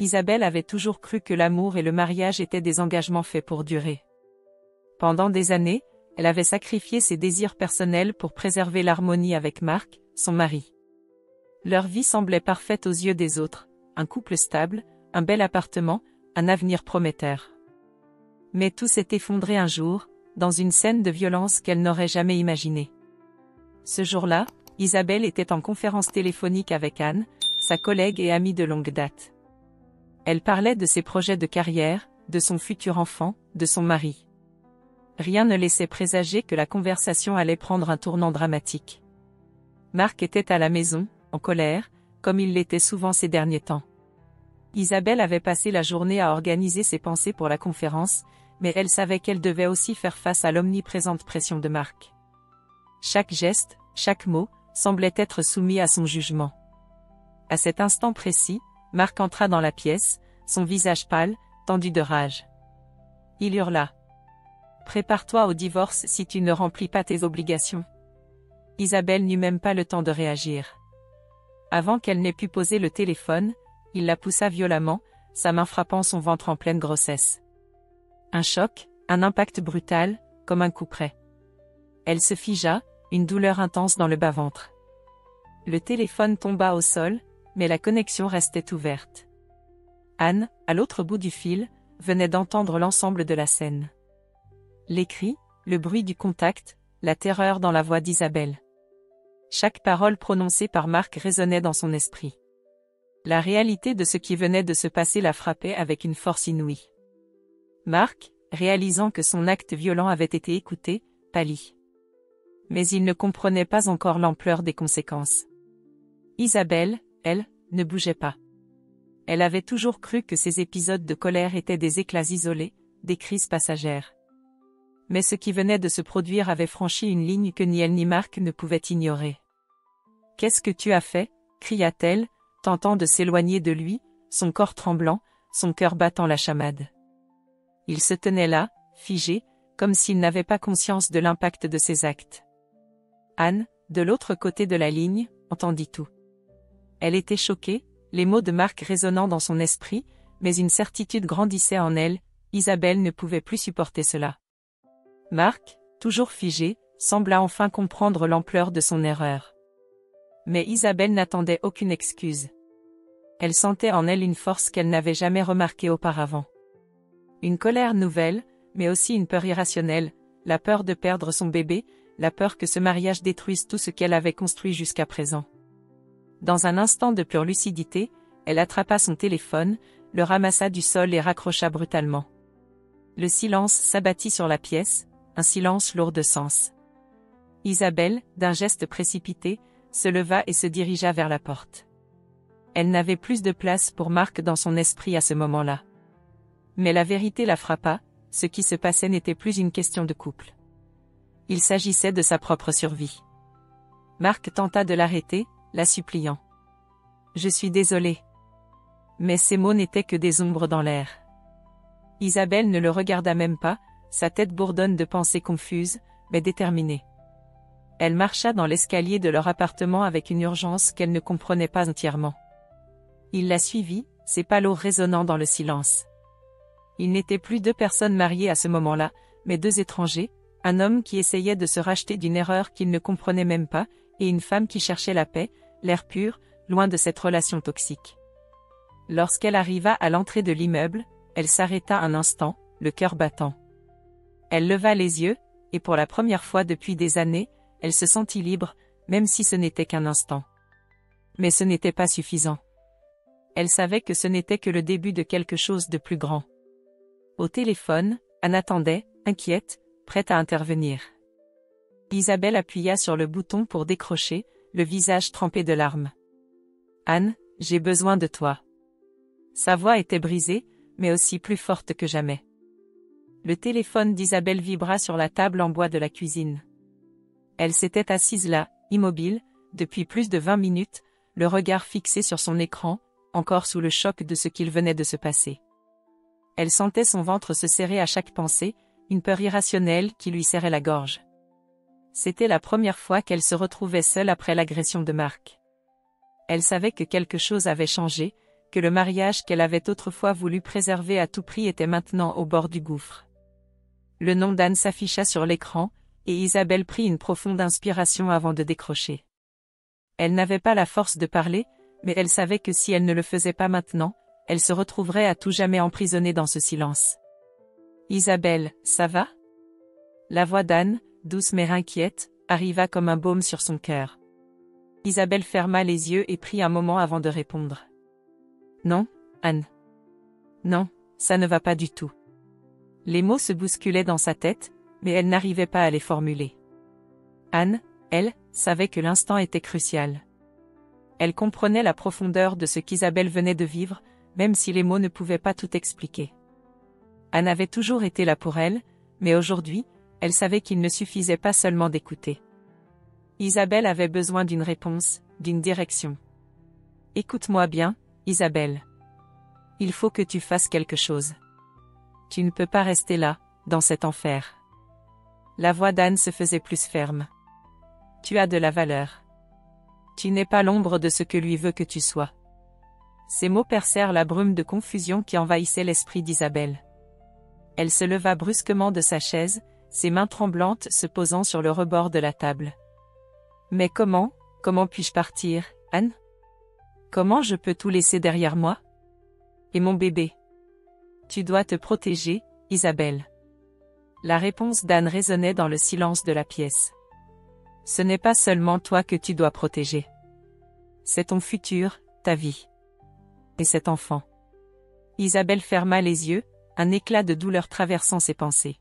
Isabelle avait toujours cru que l'amour et le mariage étaient des engagements faits pour durer. Pendant des années, elle avait sacrifié ses désirs personnels pour préserver l'harmonie avec Marc, son mari. Leur vie semblait parfaite aux yeux des autres, un couple stable, un bel appartement, un avenir prometteur. Mais tout s'est effondré un jour, dans une scène de violence qu'elle n'aurait jamais imaginée. Ce jour-là, Isabelle était en conférence téléphonique avec Anne, sa collègue et amie de longue date. Elle parlait de ses projets de carrière, de son futur enfant, de son mari. Rien ne laissait présager que la conversation allait prendre un tournant dramatique. Marc était à la maison, en colère, comme il l'était souvent ces derniers temps. Isabelle avait passé la journée à organiser ses pensées pour la conférence, mais elle savait qu'elle devait aussi faire face à l'omniprésente pression de Marc. Chaque geste, chaque mot, semblait être soumis à son jugement. À cet instant précis, Marc entra dans la pièce, son visage pâle, tendu de rage. Il hurla. « Prépare-toi au divorce si tu ne remplis pas tes obligations. » Isabelle n'eut même pas le temps de réagir. Avant qu'elle n'ait pu poser le téléphone, il la poussa violemment, sa main frappant son ventre en pleine grossesse. Un choc, un impact brutal, comme un coup près. Elle se figea, une douleur intense dans le bas-ventre. Le téléphone tomba au sol, mais la connexion restait ouverte. Anne, à l'autre bout du fil, venait d'entendre l'ensemble de la scène. Les cris, le bruit du contact, la terreur dans la voix d'Isabelle. Chaque parole prononcée par Marc résonnait dans son esprit. La réalité de ce qui venait de se passer la frappait avec une force inouïe. Marc, réalisant que son acte violent avait été écouté, pâlit. Mais il ne comprenait pas encore l'ampleur des conséquences. Isabelle, elle, ne bougeait pas. Elle avait toujours cru que ces épisodes de colère étaient des éclats isolés, des crises passagères. Mais ce qui venait de se produire avait franchi une ligne que ni elle ni Marc ne pouvaient ignorer. « Qu'est-ce que tu as fait ?» cria-t-elle, tentant de s'éloigner de lui, son corps tremblant, son cœur battant la chamade. Il se tenait là, figé, comme s'il n'avait pas conscience de l'impact de ses actes. Anne, de l'autre côté de la ligne, entendit tout. Elle était choquée, les mots de Marc résonnant dans son esprit, mais une certitude grandissait en elle, Isabelle ne pouvait plus supporter cela. Marc, toujours figé, sembla enfin comprendre l'ampleur de son erreur. Mais Isabelle n'attendait aucune excuse. Elle sentait en elle une force qu'elle n'avait jamais remarquée auparavant. Une colère nouvelle, mais aussi une peur irrationnelle, la peur de perdre son bébé, la peur que ce mariage détruise tout ce qu'elle avait construit jusqu'à présent. Dans un instant de pure lucidité, elle attrapa son téléphone, le ramassa du sol et raccrocha brutalement. Le silence s'abattit sur la pièce, un silence lourd de sens. Isabelle, d'un geste précipité, se leva et se dirigea vers la porte. Elle n'avait plus de place pour Marc dans son esprit à ce moment-là. Mais la vérité la frappa, ce qui se passait n'était plus une question de couple. Il s'agissait de sa propre survie. Marc tenta de l'arrêter, la suppliant. « Je suis désolé. » Mais ces mots n'étaient que des ombres dans l'air. Isabelle ne le regarda même pas, sa tête bourdonne de pensées confuses, mais déterminées. Elle marcha dans l'escalier de leur appartement avec une urgence qu'elle ne comprenait pas entièrement. Il la suivit, ses pas lourds résonnant dans le silence. Il n'était plus deux personnes mariées à ce moment-là, mais deux étrangers, un homme qui essayait de se racheter d'une erreur qu'il ne comprenait même pas, et une femme qui cherchait la paix, l'air pur, loin de cette relation toxique. Lorsqu'elle arriva à l'entrée de l'immeuble, elle s'arrêta un instant, le cœur battant. Elle leva les yeux, et pour la première fois depuis des années, elle se sentit libre, même si ce n'était qu'un instant. Mais ce n'était pas suffisant. Elle savait que ce n'était que le début de quelque chose de plus grand. Au téléphone, Anne attendait, inquiète, prête à intervenir. Isabelle appuya sur le bouton pour décrocher, le visage trempé de larmes. « Anne, j'ai besoin de toi. » Sa voix était brisée, mais aussi plus forte que jamais. Le téléphone d'Isabelle vibra sur la table en bois de la cuisine. Elle s'était assise là, immobile, depuis plus de 20 minutes, le regard fixé sur son écran, encore sous le choc de ce qu'il venait de se passer. Elle sentait son ventre se serrer à chaque pensée, une peur irrationnelle qui lui serrait la gorge. C'était la première fois qu'elle se retrouvait seule après l'agression de Marc. Elle savait que quelque chose avait changé, que le mariage qu'elle avait autrefois voulu préserver à tout prix était maintenant au bord du gouffre. Le nom d'Anne s'afficha sur l'écran, et Isabelle prit une profonde inspiration avant de décrocher. Elle n'avait pas la force de parler, mais elle savait que si elle ne le faisait pas maintenant, elle se retrouverait à tout jamais emprisonnée dans ce silence. « Isabelle, ça va ?» La voix d'Anne, douce mais inquiète, arriva comme un baume sur son cœur. Isabelle ferma les yeux et prit un moment avant de répondre. « Non, Anne. Non, ça ne va pas du tout. » Les mots se bousculaient dans sa tête, mais elle n'arrivait pas à les formuler. Anne, elle, savait que l'instant était crucial. Elle comprenait la profondeur de ce qu'Isabelle venait de vivre, même si les mots ne pouvaient pas tout expliquer. Anne avait toujours été là pour elle, mais aujourd'hui, elle savait qu'il ne suffisait pas seulement d'écouter. Isabelle avait besoin d'une réponse, d'une direction. « Écoute-moi bien, Isabelle. Il faut que tu fasses quelque chose. Tu ne peux pas rester là, dans cet enfer. » La voix d'Anne se faisait plus ferme. « Tu as de la valeur. Tu n'es pas l'ombre de ce que lui veut que tu sois. » Ces mots percèrent la brume de confusion qui envahissait l'esprit d'Isabelle. Elle se leva brusquement de sa chaise, ses mains tremblantes se posant sur le rebord de la table. « Mais comment puis-je partir, Anne? Comment je peux tout laisser derrière moi? Et mon bébé? Tu dois te protéger, Isabelle. » La réponse d'Anne résonnait dans le silence de la pièce. « Ce n'est pas seulement toi que tu dois protéger. C'est ton futur, ta vie. Et cet enfant. » Isabelle ferma les yeux, un éclat de douleur traversant ses pensées.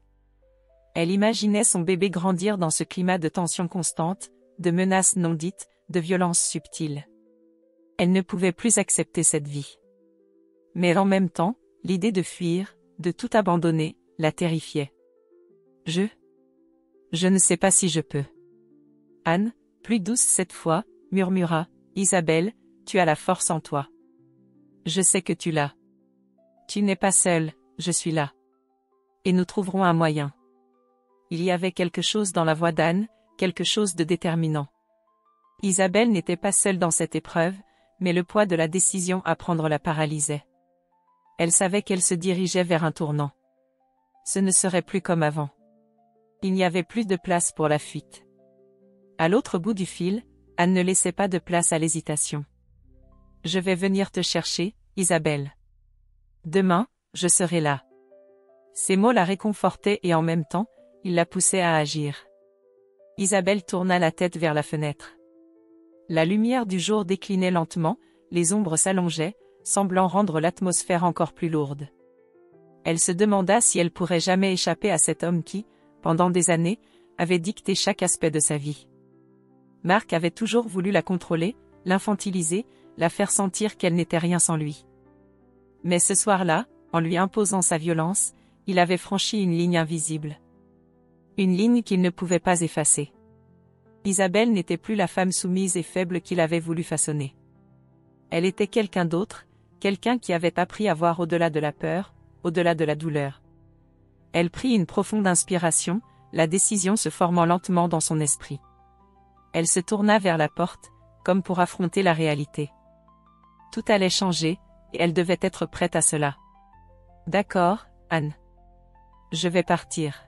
Elle imaginait son bébé grandir dans ce climat de tension constante, de menaces non dites, de violences subtiles. Elle ne pouvait plus accepter cette vie. Mais en même temps, l'idée de fuir, de tout abandonner, la terrifiait. « Je ne sais pas si je peux. » Anne, plus douce cette fois, murmura, « Isabelle, tu as la force en toi. Je sais que tu l'as. Tu n'es pas seule, je suis là. Et nous trouverons un moyen. » Il y avait quelque chose dans la voix d'Anne, quelque chose de déterminant. Isabelle n'était pas seule dans cette épreuve, mais le poids de la décision à prendre la paralysait. Elle savait qu'elle se dirigeait vers un tournant. Ce ne serait plus comme avant. Il n'y avait plus de place pour la fuite. À l'autre bout du fil, Anne ne laissait pas de place à l'hésitation. « Je vais venir te chercher, Isabelle. Demain, je serai là. » Ces mots la réconfortaient et en même temps, ils la poussaient à agir. Isabelle tourna la tête vers la fenêtre. La lumière du jour déclinait lentement, les ombres s'allongeaient, semblant rendre l'atmosphère encore plus lourde. Elle se demanda si elle pourrait jamais échapper à cet homme qui, pendant des années, avait dicté chaque aspect de sa vie. Marc avait toujours voulu la contrôler, l'infantiliser, la faire sentir qu'elle n'était rien sans lui. Mais ce soir-là, en lui imposant sa violence, il avait franchi une ligne invisible. Une ligne qu'il ne pouvait pas effacer. Isabelle n'était plus la femme soumise et faible qu'il avait voulu façonner. Elle était quelqu'un d'autre, quelqu'un qui avait appris à voir au-delà de la peur, au-delà de la douleur. Elle prit une profonde inspiration, la décision se formant lentement dans son esprit. Elle se tourna vers la porte, comme pour affronter la réalité. Tout allait changer, et elle devait être prête à cela. « D'accord, Anne. Je vais partir. »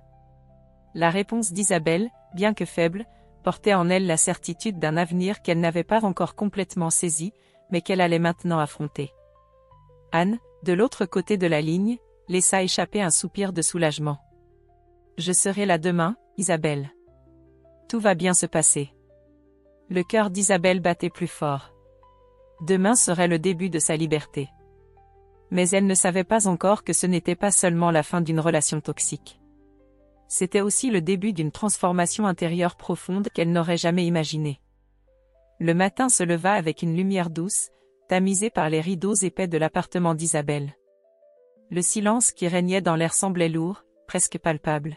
La réponse d'Isabelle, bien que faible, portait en elle la certitude d'un avenir qu'elle n'avait pas encore complètement saisi, mais qu'elle allait maintenant affronter. Anne, de l'autre côté de la ligne, laissa échapper un soupir de soulagement. « Je serai là demain, Isabelle. Tout va bien se passer. » Le cœur d'Isabelle battait plus fort. Demain serait le début de sa liberté. Mais elle ne savait pas encore que ce n'était pas seulement la fin d'une relation toxique. C'était aussi le début d'une transformation intérieure profonde qu'elle n'aurait jamais imaginée. Le matin se leva avec une lumière douce, tamisée par les rideaux épais de l'appartement d'Isabelle. Le silence qui régnait dans l'air semblait lourd, presque palpable.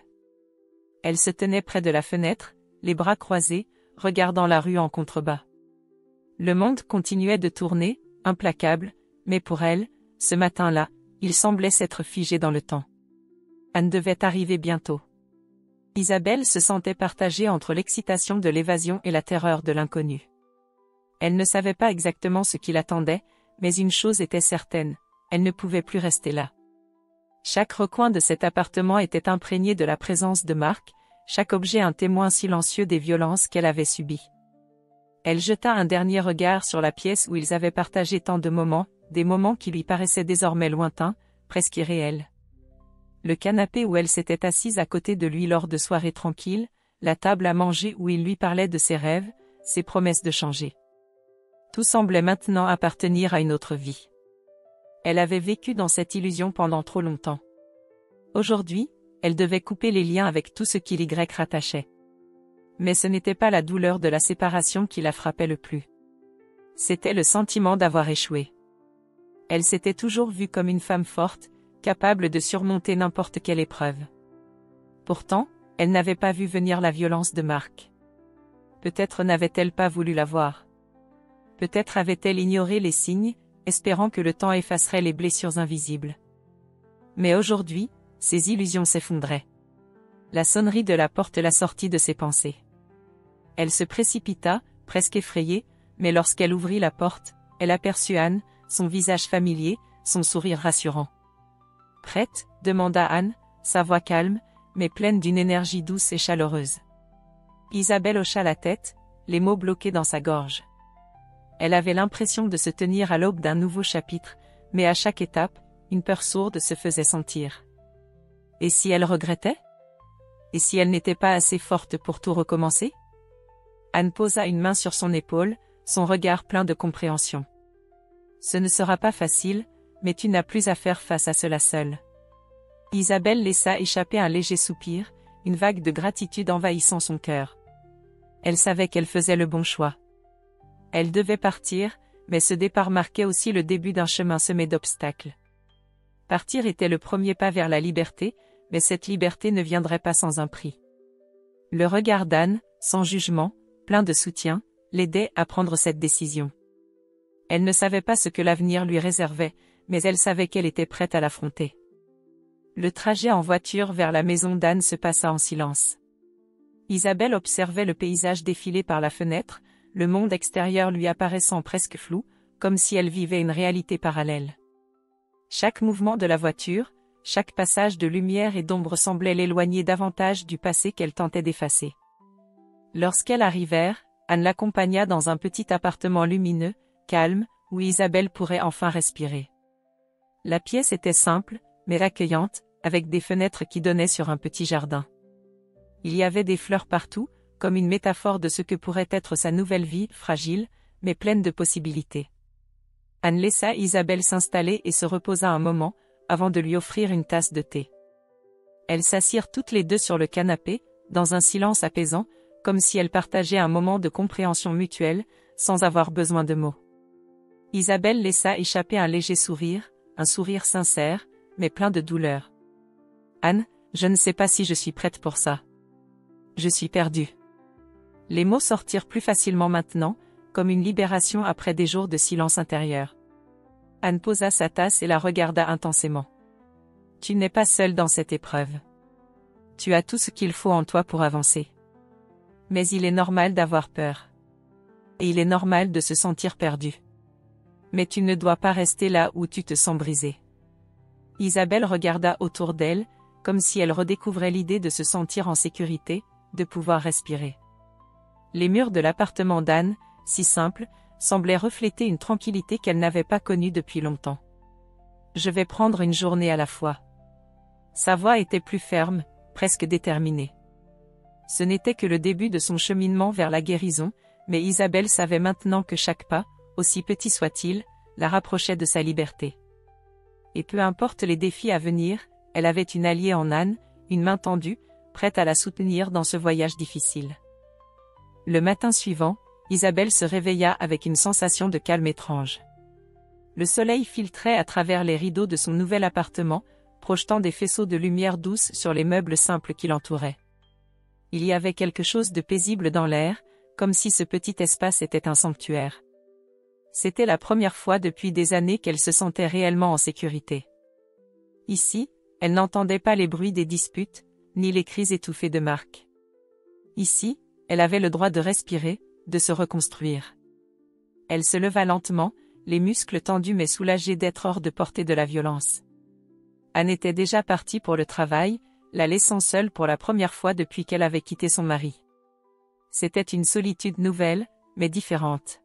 Elle se tenait près de la fenêtre, les bras croisés, regardant la rue en contrebas. Le monde continuait de tourner, implacable, mais pour elle, ce matin-là, il semblait s'être figé dans le temps. Anne devait arriver bientôt. Isabelle se sentait partagée entre l'excitation de l'évasion et la terreur de l'inconnu. Elle ne savait pas exactement ce qui l'attendait, Mais une chose était certaine, elle ne pouvait plus rester là. Chaque recoin de cet appartement était imprégné de la présence de Mark, chaque objet un témoin silencieux des violences qu'elle avait subies. Elle jeta un dernier regard sur la pièce où ils avaient partagé tant de moments, des moments qui lui paraissaient désormais lointains, presque irréels. Le canapé où elle s'était assise à côté de lui lors de soirées tranquilles, la table à manger où il lui parlait de ses rêves, ses promesses de changer. Tout semblait maintenant appartenir à une autre vie. Elle avait vécu dans cette illusion pendant trop longtemps. Aujourd'hui, elle devait couper les liens avec tout ce qui l'Y rattachait. Mais ce n'était pas la douleur de la séparation qui la frappait le plus. C'était le sentiment d'avoir échoué. Elle s'était toujours vue comme une femme forte, capable de surmonter n'importe quelle épreuve. Pourtant, elle n'avait pas vu venir la violence de Mark. Peut-être n'avait-elle pas voulu la voir. Peut-être avait-elle ignoré les signes, espérant que le temps effacerait les blessures invisibles. Mais aujourd'hui, ses illusions s'effondraient. La sonnerie de la porte la sortit de ses pensées. Elle se précipita, presque effrayée, mais lorsqu'elle ouvrit la porte, elle aperçut Anne, son visage familier, son sourire rassurant. « Prête ?» demanda Anne, sa voix calme, mais pleine d'une énergie douce et chaleureuse. Isabelle hocha la tête, les mots bloqués dans sa gorge. Elle avait l'impression de se tenir à l'aube d'un nouveau chapitre, mais à chaque étape, une peur sourde se faisait sentir. Et si elle regrettait? Et si elle n'était pas assez forte pour tout recommencer? Anne posa une main sur son épaule, son regard plein de compréhension. Ce ne sera pas facile, mais tu n'as plus à faire face à cela seule. Isabelle laissa échapper un léger soupir, une vague de gratitude envahissant son cœur. Elle savait qu'elle faisait le bon choix. Elle devait partir, mais ce départ marquait aussi le début d'un chemin semé d'obstacles. Partir était le premier pas vers la liberté, mais cette liberté ne viendrait pas sans un prix. Le regard d'Anne, sans jugement, plein de soutien, l'aidait à prendre cette décision. Elle ne savait pas ce que l'avenir lui réservait, mais elle savait qu'elle était prête à l'affronter. Le trajet en voiture vers la maison d'Anne se passa en silence. Isabelle observait le paysage défiler par la fenêtre, le monde extérieur lui apparaissant presque flou, comme si elle vivait une réalité parallèle. Chaque mouvement de la voiture, chaque passage de lumière et d'ombre semblait l'éloigner davantage du passé qu'elle tentait d'effacer. Lorsqu'elles arrivèrent, Anne l'accompagna dans un petit appartement lumineux, calme, où Isabelle pourrait enfin respirer. La pièce était simple, mais accueillante, avec des fenêtres qui donnaient sur un petit jardin. Il y avait des fleurs partout, comme une métaphore de ce que pourrait être sa nouvelle vie, fragile, mais pleine de possibilités. Anne laissa Isabelle s'installer et se reposa un moment, avant de lui offrir une tasse de thé. Elles s'assirent toutes les deux sur le canapé, dans un silence apaisant, comme si elles partageaient un moment de compréhension mutuelle, sans avoir besoin de mots. Isabelle laissa échapper un léger sourire, un sourire sincère, mais plein de douleur. « Anne, je ne sais pas si je suis prête pour ça. Je suis perdue. » Les mots sortirent plus facilement maintenant, comme une libération après des jours de silence intérieur. Anne posa sa tasse et la regarda intensément. « Tu n'es pas seule dans cette épreuve. Tu as tout ce qu'il faut en toi pour avancer. Mais il est normal d'avoir peur. Et il est normal de se sentir perdu. Mais tu ne dois pas rester là où tu te sens brisée. » Isabelle regarda autour d'elle, comme si elle redécouvrait l'idée de se sentir en sécurité, de pouvoir respirer. Les murs de l'appartement d'Anne, si simples, semblaient refléter une tranquillité qu'elle n'avait pas connue depuis longtemps. « Je vais prendre une journée à la fois. » Sa voix était plus ferme, presque déterminée. Ce n'était que le début de son cheminement vers la guérison, mais Isabelle savait maintenant que chaque pas, aussi petit soit-il, la rapprochait de sa liberté. Et peu importe les défis à venir, elle avait une alliée en Anne, une main tendue, prête à la soutenir dans ce voyage difficile. Le matin suivant, Isabelle se réveilla avec une sensation de calme étrange. Le soleil filtrait à travers les rideaux de son nouvel appartement, projetant des faisceaux de lumière douce sur les meubles simples qui l'entouraient. Il y avait quelque chose de paisible dans l'air, comme si ce petit espace était un sanctuaire. C'était la première fois depuis des années qu'elle se sentait réellement en sécurité. Ici, elle n'entendait pas les bruits des disputes, ni les cris étouffés de Mark. Ici, elle avait le droit de respirer, de se reconstruire. Elle se leva lentement, les muscles tendus mais soulagés d'être hors de portée de la violence. Anne était déjà partie pour le travail, la laissant seule pour la première fois depuis qu'elle avait quitté son mari. C'était une solitude nouvelle, mais différente.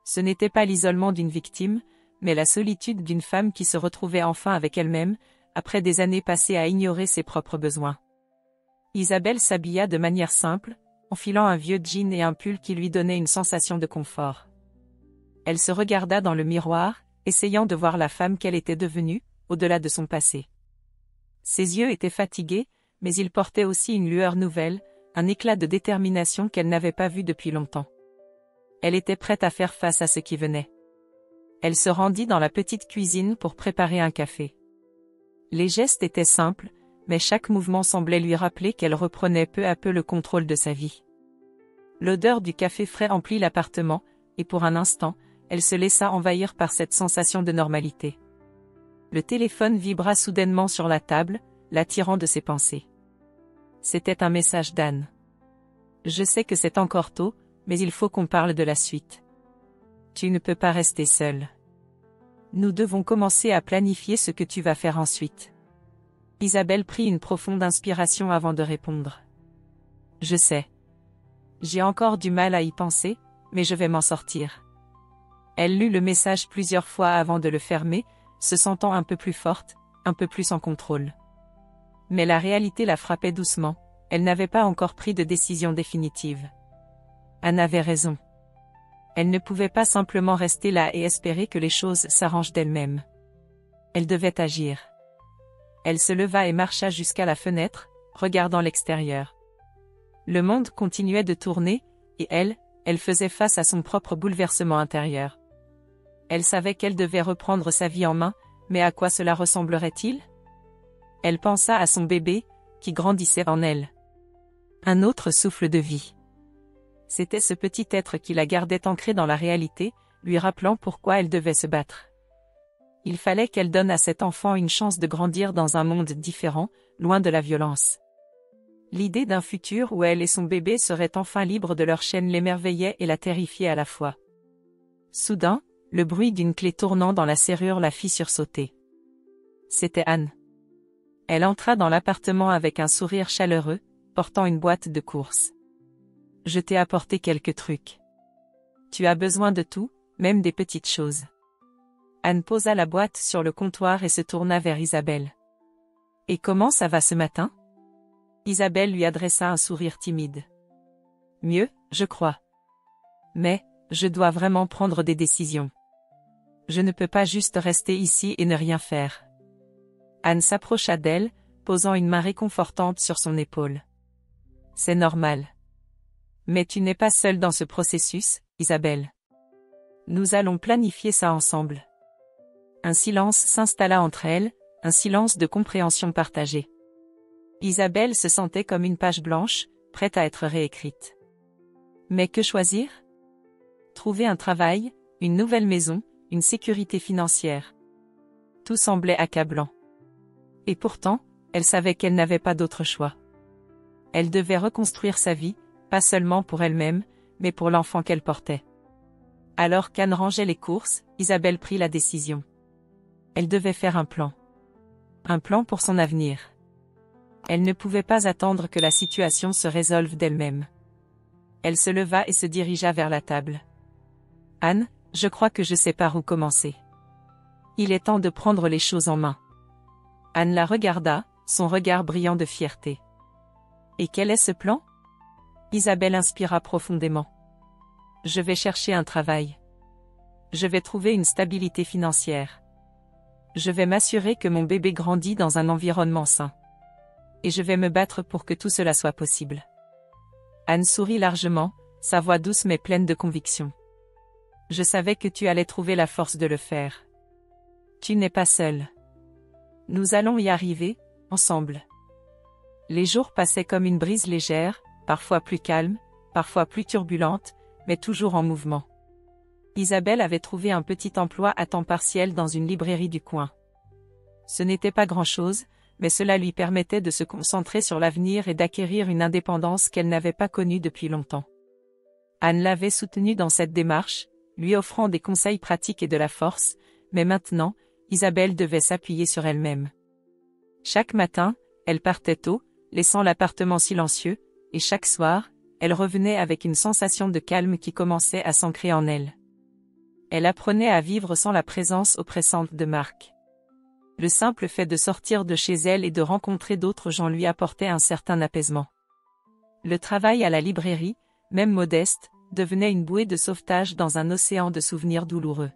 Ce n'était pas l'isolement d'une victime, mais la solitude d'une femme qui se retrouvait enfin avec elle-même, après des années passées à ignorer ses propres besoins. Isabelle s'habilla de manière simple, enfilant un vieux jean et un pull qui lui donnaient une sensation de confort. Elle se regarda dans le miroir, essayant de voir la femme qu'elle était devenue, au-delà de son passé. Ses yeux étaient fatigués, mais ils portaient aussi une lueur nouvelle, un éclat de détermination qu'elle n'avait pas vu depuis longtemps. Elle était prête à faire face à ce qui venait. Elle se rendit dans la petite cuisine pour préparer un café. Les gestes étaient simples, mais chaque mouvement semblait lui rappeler qu'elle reprenait peu à peu le contrôle de sa vie. L'odeur du café frais emplit l'appartement, et pour un instant, elle se laissa envahir par cette sensation de normalité. Le téléphone vibra soudainement sur la table, l'attirant de ses pensées. C'était un message d'Anne. « Je sais que c'est encore tôt, mais il faut qu'on parle de la suite. Tu ne peux pas rester seule. Nous devons commencer à planifier ce que tu vas faire ensuite. » Isabelle prit une profonde inspiration avant de répondre. « Je sais. J'ai encore du mal à y penser, mais je vais m'en sortir. » Elle lut le message plusieurs fois avant de le fermer, se sentant un peu plus forte, un peu plus en contrôle. Mais la réalité la frappait doucement, elle n'avait pas encore pris de décision définitive. Anne avait raison. Elle ne pouvait pas simplement rester là et espérer que les choses s'arrangent d'elles-mêmes. Elle devait agir. Elle se leva et marcha jusqu'à la fenêtre, regardant l'extérieur. Le monde continuait de tourner, et elle faisait face à son propre bouleversement intérieur. Elle savait qu'elle devait reprendre sa vie en main, mais à quoi cela ressemblerait-il? Elle pensa à son bébé, qui grandissait en elle. Un autre souffle de vie. C'était ce petit être qui la gardait ancrée dans la réalité, lui rappelant pourquoi elle devait se battre. Il fallait qu'elle donne à cet enfant une chance de grandir dans un monde différent, loin de la violence. L'idée d'un futur où elle et son bébé seraient enfin libres de leur chaîne l'émerveillait et la terrifiait à la fois. Soudain, le bruit d'une clé tournant dans la serrure la fit sursauter. C'était Anne. Elle entra dans l'appartement avec un sourire chaleureux, portant une boîte de courses. « Je t'ai apporté quelques trucs. Tu as besoin de tout, même des petites choses. » Anne posa la boîte sur le comptoir et se tourna vers Isabelle. « Et comment ça va ce matin ?» Isabelle lui adressa un sourire timide. « Mieux, je crois. Mais, je dois vraiment prendre des décisions. Je ne peux pas juste rester ici et ne rien faire. » Anne s'approcha d'elle, posant une main réconfortante sur son épaule. « C'est normal. Mais tu n'es pas seule dans ce processus, Isabelle. Nous allons planifier ça ensemble. » Un silence s'installa entre elles, un silence de compréhension partagée. Isabelle se sentait comme une page blanche, prête à être réécrite. Mais que choisir? Trouver un travail, une nouvelle maison, une sécurité financière. Tout semblait accablant. Et pourtant, elle savait qu'elle n'avait pas d'autre choix. Elle devait reconstruire sa vie, pas seulement pour elle-même, mais pour l'enfant qu'elle portait. Alors qu'Anne rangeait les courses, Isabelle prit la décision. Elle devait faire un plan. Un plan pour son avenir. Elle ne pouvait pas attendre que la situation se résolve d'elle-même. Elle se leva et se dirigea vers la table. « Anne, je crois que je sais par où commencer. Il est temps de prendre les choses en main. » Anne la regarda, son regard brillant de fierté. « Et quel est ce plan ?» Isabelle inspira profondément. « Je vais chercher un travail. Je vais trouver une stabilité financière. Je vais m'assurer que mon bébé grandit dans un environnement sain. Et je vais me battre pour que tout cela soit possible. » Anne sourit largement, sa voix douce mais pleine de conviction. « Je savais que tu allais trouver la force de le faire. Tu n'es pas seule. Nous allons y arriver, ensemble. » Les jours passaient comme une brise légère, parfois plus calme, parfois plus turbulente, mais toujours en mouvement. Isabelle avait trouvé un petit emploi à temps partiel dans une librairie du coin. Ce n'était pas grand-chose, mais cela lui permettait de se concentrer sur l'avenir et d'acquérir une indépendance qu'elle n'avait pas connue depuis longtemps. Anne l'avait soutenue dans cette démarche, lui offrant des conseils pratiques et de la force, mais maintenant, Isabelle devait s'appuyer sur elle-même. Chaque matin, elle partait tôt, laissant l'appartement silencieux, et chaque soir, elle revenait avec une sensation de calme qui commençait à s'ancrer en elle. Elle apprenait à vivre sans la présence oppressante de Marc. Le simple fait de sortir de chez elle et de rencontrer d'autres gens lui apportait un certain apaisement. Le travail à la librairie, même modeste, devenait une bouée de sauvetage dans un océan de souvenirs douloureux.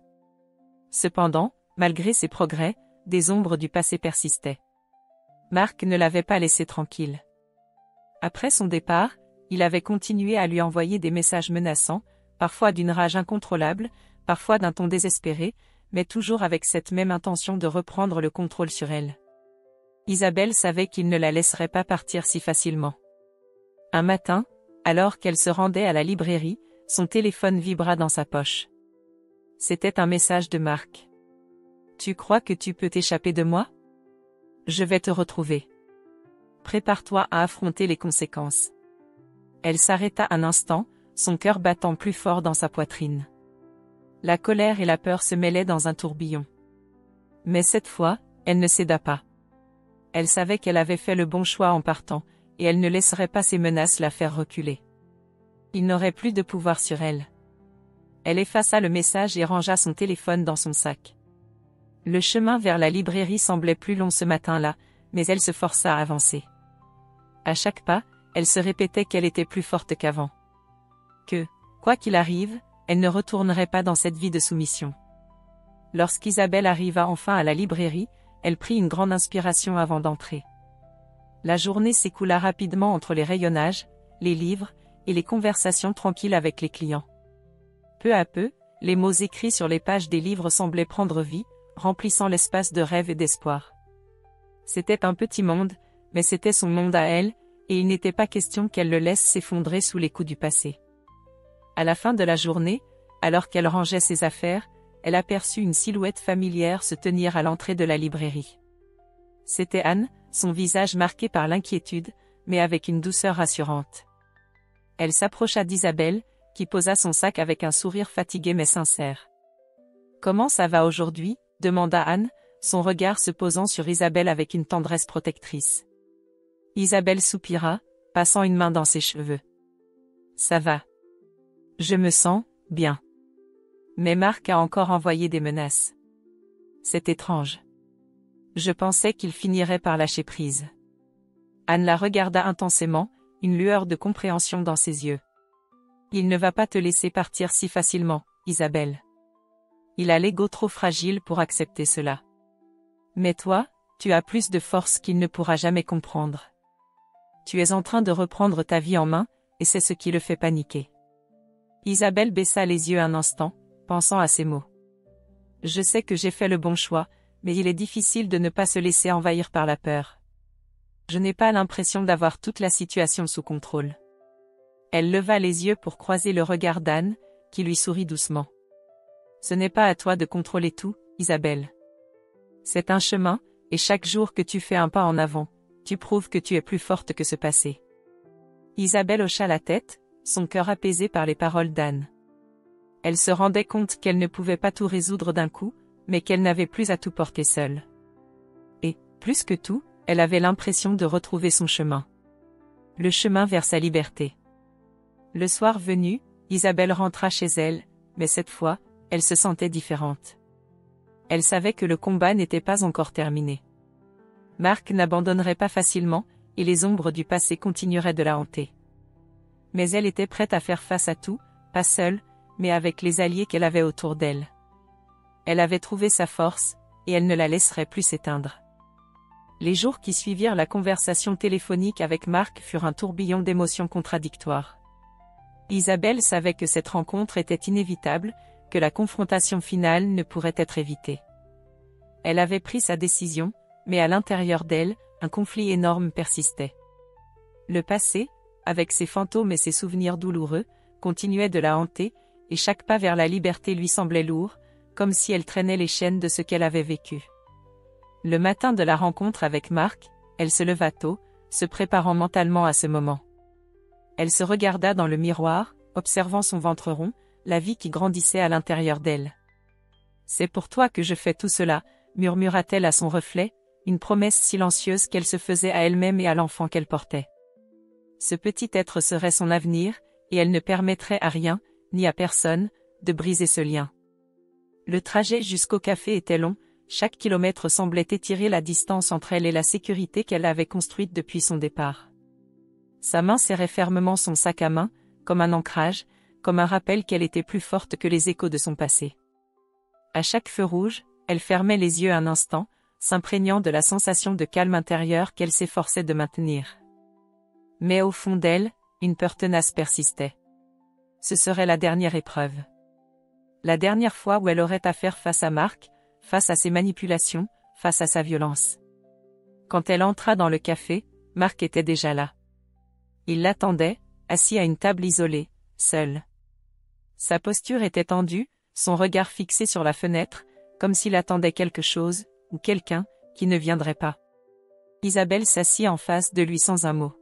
Cependant, malgré ses progrès, des ombres du passé persistaient. Marc ne l'avait pas laissé tranquille. Après son départ, il avait continué à lui envoyer des messages menaçants, parfois d'une rage incontrôlable, parfois d'un ton désespéré, mais toujours avec cette même intention de reprendre le contrôle sur elle. Isabelle savait qu'il ne la laisserait pas partir si facilement. Un matin, alors qu'elle se rendait à la librairie, son téléphone vibra dans sa poche. C'était un message de Marc. « Tu crois que tu peux t'échapper de moi ? Je vais te retrouver. Prépare-toi à affronter les conséquences. » Elle s'arrêta un instant, son cœur battant plus fort dans sa poitrine. La colère et la peur se mêlaient dans un tourbillon. Mais cette fois, elle ne céda pas. Elle savait qu'elle avait fait le bon choix en partant, et elle ne laisserait pas ses menaces la faire reculer. Il n'aurait plus de pouvoir sur elle. Elle effaça le message et rangea son téléphone dans son sac. Le chemin vers la librairie semblait plus long ce matin-là, mais elle se força à avancer. À chaque pas, elle se répétait qu'elle était plus forte qu'avant. Que, quoi qu'il arrive, elle ne retournerait pas dans cette vie de soumission. Lorsqu'Isabelle arriva enfin à la librairie, elle prit une grande inspiration avant d'entrer. La journée s'écoula rapidement entre les rayonnages, les livres, et les conversations tranquilles avec les clients. Peu à peu, les mots écrits sur les pages des livres semblaient prendre vie, remplissant l'espace de rêve et d'espoir. C'était un petit monde, mais c'était son monde à elle, et il n'était pas question qu'elle le laisse s'effondrer sous les coups du passé. À la fin de la journée, alors qu'elle rangeait ses affaires, elle aperçut une silhouette familière se tenir à l'entrée de la librairie. C'était Anne, son visage marqué par l'inquiétude, mais avec une douceur rassurante. Elle s'approcha d'Isabelle, qui posa son sac avec un sourire fatigué mais sincère. « Comment ça va aujourd'hui ?» demanda Anne, son regard se posant sur Isabelle avec une tendresse protectrice. Isabelle soupira, passant une main dans ses cheveux. « Ça va. Je me sens bien. Mais Marc a encore envoyé des menaces. C'est étrange. Je pensais qu'il finirait par lâcher prise. » Anne la regarda intensément, une lueur de compréhension dans ses yeux. « Il ne va pas te laisser partir si facilement, Isabelle. Il a l'ego trop fragile pour accepter cela. Mais toi, tu as plus de force qu'il ne pourra jamais comprendre. Tu es en train de reprendre ta vie en main, et c'est ce qui le fait paniquer. » Isabelle baissa les yeux un instant, pensant à ces mots. « Je sais que j'ai fait le bon choix, mais il est difficile de ne pas se laisser envahir par la peur. Je n'ai pas l'impression d'avoir toute la situation sous contrôle. » Elle leva les yeux pour croiser le regard d'Anne, qui lui sourit doucement. « Ce n'est pas à toi de contrôler tout, Isabelle. C'est un chemin, et chaque jour que tu fais un pas en avant, tu prouves que tu es plus forte que ce passé. » Isabelle hocha la tête, son cœur apaisé par les paroles d'Anne. Elle se rendait compte qu'elle ne pouvait pas tout résoudre d'un coup, mais qu'elle n'avait plus à tout porter seule. Et, plus que tout, elle avait l'impression de retrouver son chemin. Le chemin vers sa liberté. Le soir venu, Isabelle rentra chez elle, mais cette fois, elle se sentait différente. Elle savait que le combat n'était pas encore terminé. Marc n'abandonnerait pas facilement, et les ombres du passé continueraient de la hanter. Mais elle était prête à faire face à tout, pas seule, mais avec les alliés qu'elle avait autour d'elle. Elle avait trouvé sa force, et elle ne la laisserait plus s'éteindre. Les jours qui suivirent la conversation téléphonique avec Marc furent un tourbillon d'émotions contradictoires. Isabelle savait que cette rencontre était inévitable, que la confrontation finale ne pourrait être évitée. Elle avait pris sa décision, mais à l'intérieur d'elle, un conflit énorme persistait. Le passé, avec ses fantômes et ses souvenirs douloureux, continuait de la hanter, et chaque pas vers la liberté lui semblait lourd, comme si elle traînait les chaînes de ce qu'elle avait vécu. Le matin de la rencontre avec Marc, elle se leva tôt, se préparant mentalement à ce moment. Elle se regarda dans le miroir, observant son ventre rond, la vie qui grandissait à l'intérieur d'elle. C'est pour toi que je fais tout cela, murmura-t-elle à son reflet, une promesse silencieuse qu'elle se faisait à elle-même et à l'enfant qu'elle portait. Ce petit être serait son avenir, et elle ne permettrait à rien, ni à personne, de briser ce lien. Le trajet jusqu'au café était long, chaque kilomètre semblait étirer la distance entre elle et la sécurité qu'elle avait construite depuis son départ. Sa main serrait fermement son sac à main, comme un ancrage, comme un rappel qu'elle était plus forte que les échos de son passé. À chaque feu rouge, elle fermait les yeux un instant, s'imprégnant de la sensation de calme intérieur qu'elle s'efforçait de maintenir. Mais au fond d'elle, une peur tenace persistait. Ce serait la dernière épreuve. La dernière fois où elle aurait à faire face à Marc, face à ses manipulations, face à sa violence. Quand elle entra dans le café, Marc était déjà là. Il l'attendait, assis à une table isolée, seul. Sa posture était tendue, son regard fixé sur la fenêtre, comme s'il attendait quelque chose, ou quelqu'un, qui ne viendrait pas. Isabelle s'assit en face de lui sans un mot.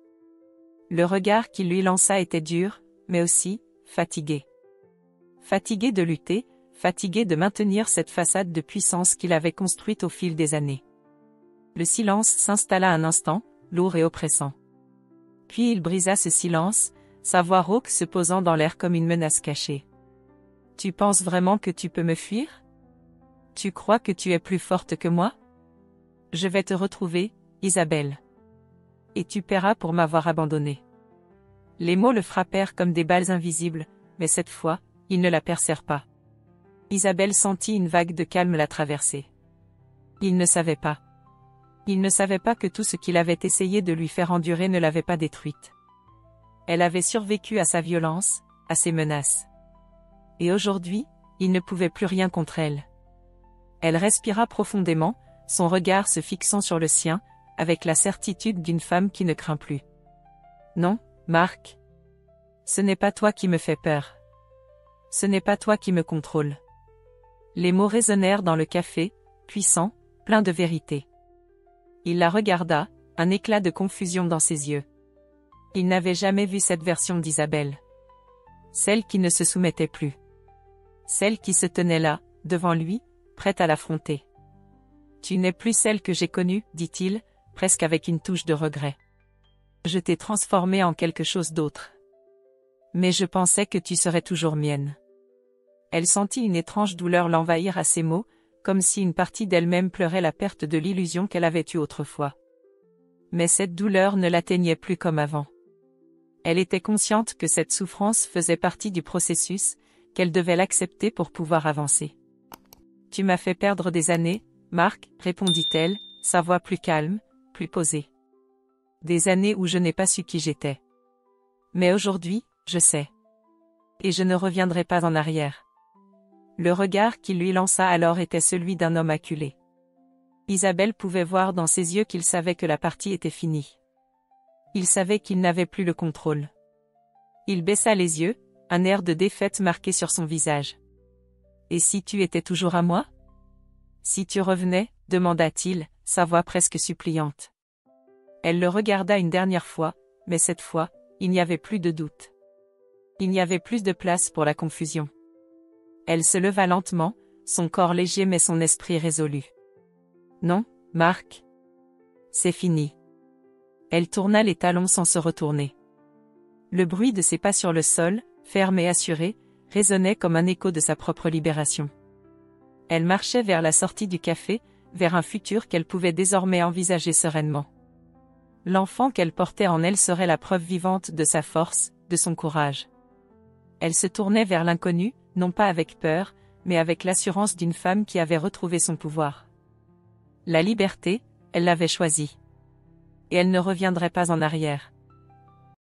Le regard qu'il lui lança était dur, mais aussi, fatigué. Fatigué de lutter, fatigué de maintenir cette façade de puissance qu'il avait construite au fil des années. Le silence s'installa un instant, lourd et oppressant. Puis il brisa ce silence, sa voix rauque se posant dans l'air comme une menace cachée. « Tu penses vraiment que tu peux me fuir? Tu crois que tu es plus forte que moi? Je vais te retrouver, Isabelle. Et tu paieras pour m'avoir abandonnée. » Les mots le frappèrent comme des balles invisibles, mais cette fois, ils ne la percèrent pas. Isabelle sentit une vague de calme la traverser. Il ne savait pas. Il ne savait pas que tout ce qu'il avait essayé de lui faire endurer ne l'avait pas détruite. Elle avait survécu à sa violence, à ses menaces. Et aujourd'hui, il ne pouvait plus rien contre elle. Elle respira profondément, son regard se fixant sur le sien, avec la certitude d'une femme qui ne craint plus. Non, Marc. Ce n'est pas toi qui me fais peur. Ce n'est pas toi qui me contrôle. Les mots résonnèrent dans le café, puissants, pleins de vérité. Il la regarda, un éclat de confusion dans ses yeux. Il n'avait jamais vu cette version d'Isabelle. Celle qui ne se soumettait plus. Celle qui se tenait là, devant lui, prête à l'affronter. « Tu n'es plus celle que j'ai connue, dit-il, presque avec une touche de regret. Je t'ai transformée en quelque chose d'autre. Mais je pensais que tu serais toujours mienne. » Elle sentit une étrange douleur l'envahir à ces mots, comme si une partie d'elle-même pleurait la perte de l'illusion qu'elle avait eue autrefois. Mais cette douleur ne l'atteignait plus comme avant. Elle était consciente que cette souffrance faisait partie du processus, qu'elle devait l'accepter pour pouvoir avancer. « Tu m'as fait perdre des années, Marc, répondit-elle, sa voix plus calme, plus posée. Des années où je n'ai pas su qui j'étais. Mais aujourd'hui, je sais. Et je ne reviendrai pas en arrière. » Le regard qu'il lui lança alors était celui d'un homme acculé. Isabelle pouvait voir dans ses yeux qu'il savait que la partie était finie. Il savait qu'il n'avait plus le contrôle. Il baissa les yeux, un air de défaite marqué sur son visage. « Et si tu étais toujours à moi? Si tu revenais, demanda-t-il, sa voix presque suppliante. Elle le regarda une dernière fois, mais cette fois, il n'y avait plus de doute. Il n'y avait plus de place pour la confusion. Elle se leva lentement, son corps léger mais son esprit résolu. « Non, Marc. C'est fini. » Elle tourna les talons sans se retourner. Le bruit de ses pas sur le sol, ferme et assuré, résonnait comme un écho de sa propre libération. Elle marchait vers la sortie du café, vers un futur qu'elle pouvait désormais envisager sereinement. L'enfant qu'elle portait en elle serait la preuve vivante de sa force, de son courage. Elle se tournait vers l'inconnu, non pas avec peur, mais avec l'assurance d'une femme qui avait retrouvé son pouvoir. La liberté, elle l'avait choisie. Et elle ne reviendrait pas en arrière.